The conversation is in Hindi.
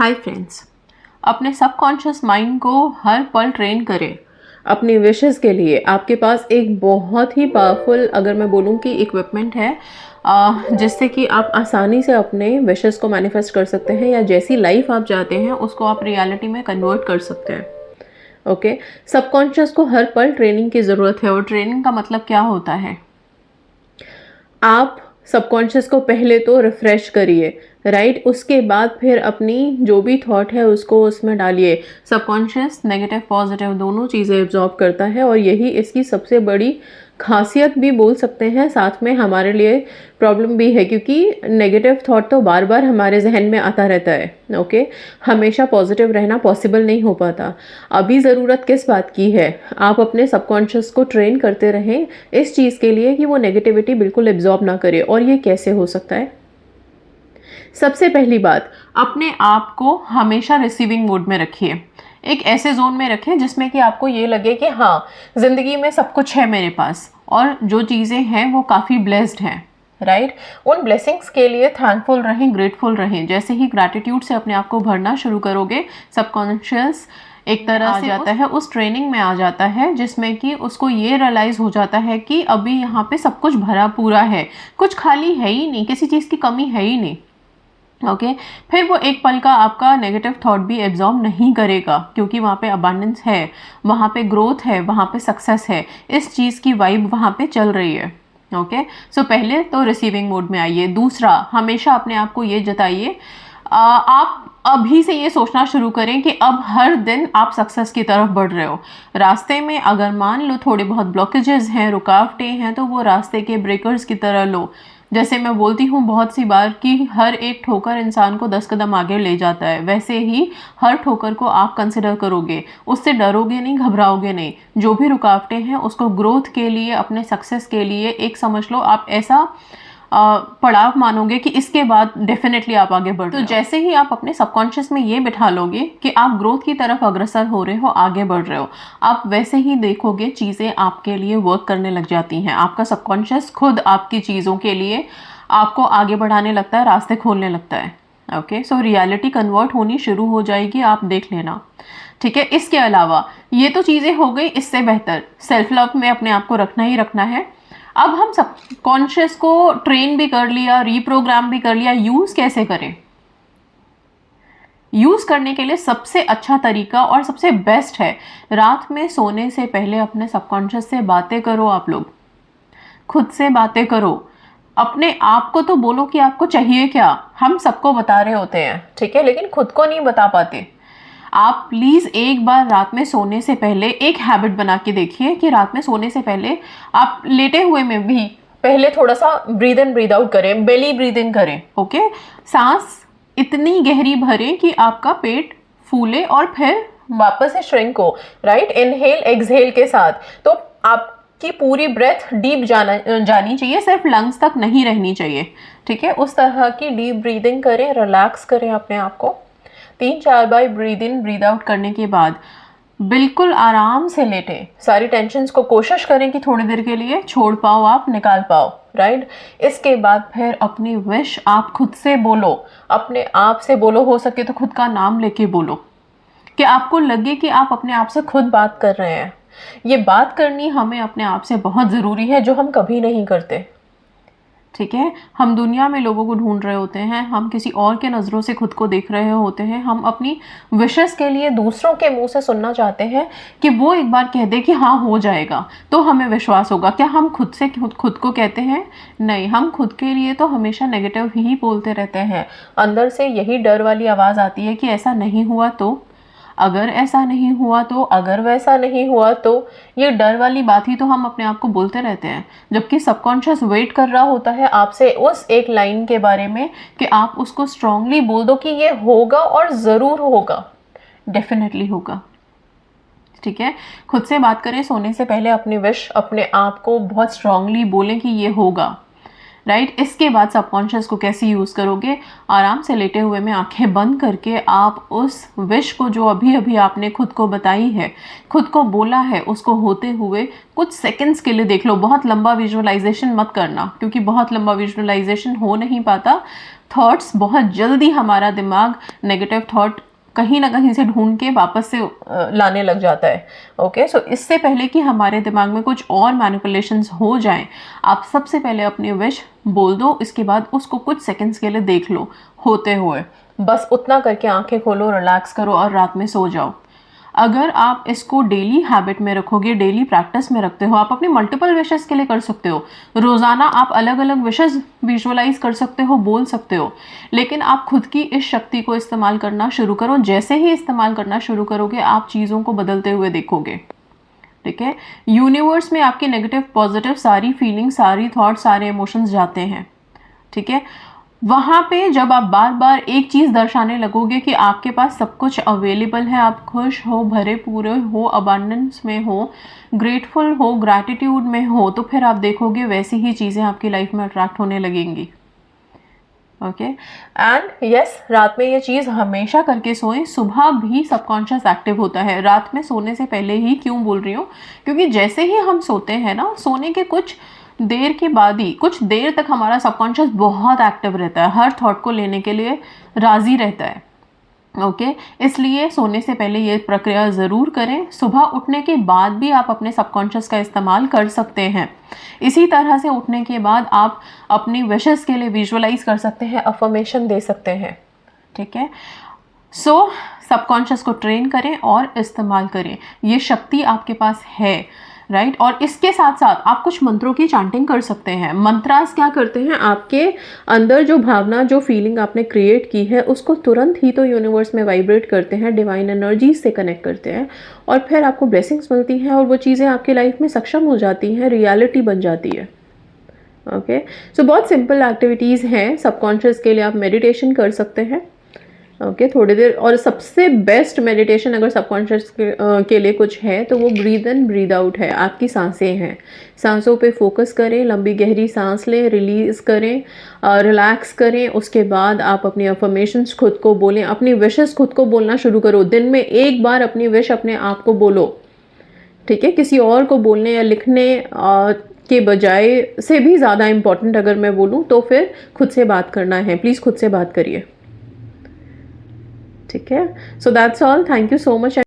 हाय फ्रेंड्स, अपने सबकॉन्शियस माइंड को हर पल ट्रेन करें अपनी विशेस के लिए। आपके पास एक बहुत ही पावरफुल, अगर मैं बोलूँ कि इक्विपमेंट है जिससे कि आप आसानी से अपने विशेस को मैनिफेस्ट कर सकते हैं या जैसी लाइफ आप चाहते हैं उसको आप रियलिटी में कन्वर्ट कर सकते हैं। ओके, सबकॉन्शियस को हर पल ट्रेनिंग की ज़रूरत है। और ट्रेनिंग का मतलब क्या होता है? आप सबकॉन्शियस को पहले तो रिफ्रेश करिए, राइट? उसके बाद फिर अपनी जो भी थॉट है उसको उसमें डालिए। सबकॉन्शियस नेगेटिव पॉजिटिव दोनों चीज़ें एब्जॉर्ब करता है और यही इसकी सबसे बड़ी खासियत भी बोल सकते हैं, साथ में हमारे लिए प्रॉब्लम भी है, क्योंकि नेगेटिव थॉट तो बार बार हमारे जहन में आता रहता है। ओके, हमेशा पॉजिटिव रहना पॉसिबल नहीं हो पाता। अभी ज़रूरत किस बात की है? आप अपने सबकॉन्शियस को ट्रेन करते रहें इस चीज़ के लिए कि वो नेगेटिविटी बिल्कुल एब्जॉर्ब ना करे। और ये कैसे हो सकता है? सबसे पहली बात, अपने आप को हमेशा रिसीविंग मोड में रखिए। एक ऐसे जोन में रखें जिसमें कि आपको ये लगे कि हाँ, ज़िंदगी में सब कुछ है मेरे पास और जो चीज़ें हैं वो काफ़ी ब्लेस्ड हैं, राइट? उन ब्लेसिंग्स के लिए थैंकफुल रहें, ग्रेटफुल रहें। जैसे ही ग्रैटिट्यूड से अपने आप को भरना शुरू करोगे, सबकॉन्शियस एक तरह से जाता है, उस ट्रेनिंग में आ जाता है जिसमें कि उसको ये रियलाइज़ हो जाता है कि अभी यहाँ पे सब कुछ भरा पूरा है, कुछ खाली है ही नहीं, किसी चीज़ की कमी है ही नहीं। ओके, फिर वो एक पल का आपका नेगेटिव थॉट भी एब्जॉर्ब नहीं करेगा, क्योंकि वहाँ पे अबंडेंस है, वहाँ पे ग्रोथ है, वहाँ पे सक्सेस है, इस चीज़ की वाइब वहाँ पे चल रही है। ओके, सो पहले तो रिसीविंग मोड में आइए। दूसरा, हमेशा अपने आप को ये जताइए, आप अभी से ये सोचना शुरू करें कि अब हर दिन आप सक्सेस की तरफ बढ़ रहे हो। रास्ते में अगर मान लो थोड़े बहुत ब्लॉकेजेस हैं, रुकावटें हैं, तो वो रास्ते के ब्रेकर्स की तरह लो। जैसे मैं बोलती हूँ बहुत सी बार कि हर एक ठोकर इंसान को 10 कदम आगे ले जाता है, वैसे ही हर ठोकर को आप कंसिडर करोगे, उससे डरोगे नहीं, घबराओगे नहीं। जो भी रुकावटें हैं उसको ग्रोथ के लिए, अपने सक्सेस के लिए एक समझ लो आप ऐसा पड़ाव मानोगे कि इसके बाद डेफिनेटली आप आगे बढ़ रहे हो। तो जैसे ही आप अपने सबकॉन्शियस में ये बिठा लोगे कि आप ग्रोथ की तरफ अग्रसर हो रहे हो, आगे बढ़ रहे हो, आप वैसे ही देखोगे चीज़ें आपके लिए वर्क करने लग जाती हैं। आपका सबकॉन्शियस खुद आपकी चीज़ों के लिए आपको आगे बढ़ाने लगता है, रास्ते खोलने लगता है। ओके, सो रियलिटी कन्वर्ट होनी शुरू हो जाएगी, आप देख लेना। ठीक है, इसके अलावा ये तो चीज़ें हो गई। इससे बेहतर सेल्फ लव में अपने आप को रखना ही रखना है। अब हम सब कॉन्शियस को ट्रेन भी कर लिया, रीप्रोग्राम भी कर लिया, यूज कैसे करें? यूज करने के लिए सबसे अच्छा तरीका और सबसे बेस्ट है, रात में सोने से पहले अपने सबकॉन्शियस से बातें करो। आप लोग खुद से बातें करो, अपने आप को तो बोलो कि आपको चाहिए क्या। हम सबको बता रहे होते हैं, ठीक है, लेकिन खुद को नहीं बता पाते। आप प्लीज़ एक बार रात में सोने से पहले एक हैबिट बना के देखिए कि रात में सोने से पहले आप लेटे हुए में भी पहले थोड़ा सा ब्रीद इन ब्रीद आउट करें, बेली ब्रीद इन करें। ओके, सांस इतनी गहरी भरें कि आपका पेट फूले और फिर वापस से श्रिंक हो, राइट? इनहेल एक्सहेल के साथ। तो आपकी पूरी ब्रेथ डीप जानी चाहिए, सिर्फ लंग्स तक नहीं रहनी चाहिए। ठीक है, उस तरह की डीप ब्रीदिंग करें, रिलैक्स करें अपने आप को। 3-4 बार ब्रीद इन ब्रीद आउट करने के बाद बिल्कुल आराम से लेटें। सारी टेंशन्स को कोशिश करें कि थोड़ी देर के लिए छोड़ पाओ, आप निकाल पाओ, राइट? इसके बाद फिर अपनी विश आप खुद से बोलो, अपने आप से बोलो, हो सके तो खुद का नाम लेके बोलो, कि आपको लगे कि आप अपने आप से खुद बात कर रहे हैं। ये बात करनी हमें अपने आप से बहुत ज़रूरी है, जो हम कभी नहीं करते। ठीक है, हम दुनिया में लोगों को ढूंढ रहे होते हैं, हम किसी और के नज़रों से खुद को देख रहे होते हैं, हम अपनी विशेस के लिए दूसरों के मुंह से सुनना चाहते हैं कि वो एक बार कह दे कि हाँ हो जाएगा तो हमें विश्वास होगा। क्या हम खुद से खुद को कहते हैं? नहीं, हम खुद के लिए तो हमेशा नेगेटिव ही बोलते रहते हैं। अंदर से यही डर वाली आवाज़ आती है कि ऐसा नहीं हुआ तो, अगर ऐसा नहीं हुआ तो, अगर वैसा नहीं हुआ तो। ये डर वाली बात ही तो हम अपने आप को बोलते रहते हैं, जबकि सबकॉन्शियस वेट कर रहा होता है आपसे उस एक लाइन के बारे में कि आप उसको स्ट्रांगली बोल दो कि ये होगा और ज़रूर होगा, डेफिनेटली होगा। ठीक है, खुद से बात करें सोने से पहले, अपनी विश अपने आप को बहुत स्ट्रांगली बोलें कि ये होगा, राइट। इसके बाद सबकॉन्शियस को कैसे यूज़ करोगे, आराम से लेटे हुए में आंखें बंद करके आप उस विश को जो अभी अभी आपने खुद को बताई है, खुद को बोला है, उसको होते हुए कुछ सेकंड्स के लिए देख लो। बहुत लंबा विजुअलाइजेशन मत करना, क्योंकि बहुत लंबा विजुअलाइजेशन हो नहीं पाता। थॉट्स बहुत जल्दी, हमारा दिमाग नेगेटिव थॉट कहीं ना कहीं से ढूंढ के वापस से लाने लग जाता है। ओके, सो इससे पहले कि हमारे दिमाग में कुछ और मैनिपुलेशंस हो जाएं, आप सबसे पहले अपनी विश बोल दो। इसके बाद उसको कुछ सेकंड्स के लिए देख लो होते हुए। बस उतना करके आंखें खोलो, रिलैक्स करो और रात में सो जाओ। अगर आप इसको डेली हैबिट में रखोगे, डेली प्रैक्टिस में रखते हो, आप अपने मल्टीपल विशेस के लिए कर सकते हो। रोज़ाना आप अलग अलग विशेस विजुअलाइज कर सकते हो, बोल सकते हो। लेकिन आप खुद की इस शक्ति को इस्तेमाल करना शुरू करो। जैसे ही इस्तेमाल करना शुरू करोगे, आप चीज़ों को बदलते हुए देखोगे। ठीक है, यूनिवर्स में आपकी नेगेटिव पॉजिटिव सारी फीलिंग, सारी थॉट, सारे इमोशंस जाते हैं। ठीक है, वहाँ पे जब आप बार बार एक चीज़ दर्शाने लगोगे कि आपके पास सब कुछ अवेलेबल है, आप खुश हो, भरे पूरे हो, अबांडेंस में हो, ग्रेटफुल हो, ग्रैटिट्यूड में हो, तो फिर आप देखोगे वैसी ही चीज़ें आपकी लाइफ में अट्रैक्ट होने लगेंगी। ओके, एंड यस, रात में ये चीज़ हमेशा करके सोएं। सुबह भी सबकॉन्शियस एक्टिव होता है, रात में सोने से पहले ही। क्यों बोल रही हूँ, क्योंकि जैसे ही हम सोते हैं ना, सोने के कुछ देर के बाद ही, कुछ देर तक हमारा सबकॉन्शियस बहुत एक्टिव रहता है, हर थॉट को लेने के लिए राजी रहता है। ओके, इसलिए सोने से पहले ये प्रक्रिया ज़रूर करें। सुबह उठने के बाद भी आप अपने सबकॉन्शियस का इस्तेमाल कर सकते हैं। इसी तरह से उठने के बाद आप अपनी विशेस के लिए विजुअलाइज कर सकते हैं, अफर्मेशन दे सकते हैं। ठीक है, सो सबकॉन्शियस को ट्रेन करें और इस्तेमाल करें। ये शक्ति आपके पास है, राइट। और इसके साथ साथ आप कुछ मंत्रों की चैंटिंग कर सकते हैं। मंत्रास क्या करते हैं, आपके अंदर जो भावना, जो फीलिंग आपने क्रिएट की है, उसको तुरंत ही तो यूनिवर्स में वाइब्रेट करते हैं, डिवाइन एनर्जी से कनेक्ट करते हैं, और फिर आपको ब्लेसिंग्स मिलती हैं और वो चीज़ें आपकी लाइफ में सक्षम हो जाती हैं, रियलिटी बन जाती है। ओके, सो बहुत सिंपल एक्टिविटीज़ हैं। सबकॉन्शियस के लिए आप मेडिटेशन कर सकते हैं। ओके, थोड़ी देर। और सबसे बेस्ट मेडिटेशन अगर सबकॉन्शियस के लिए कुछ है तो वो ब्रीद इन ब्रीद आउट है। आपकी सांसें हैं, सांसों पे फोकस करें, लंबी गहरी सांस लें, रिलीज करें, रिलैक्स करें। उसके बाद आप अपनी अफर्मेशंस खुद को बोलें, अपनी विशेस खुद को बोलना शुरू करो। दिन में एक बार अपनी विश अपने आप को बोलो। ठीक है, किसी और को बोलने या लिखने के बजाय से भी ज़्यादा इम्पॉर्टेंट अगर मैं बोलूँ तो फिर खुद से बात करना है। प्लीज़ खुद से बात करिए। ठीक है, so that's all. Thank you so much.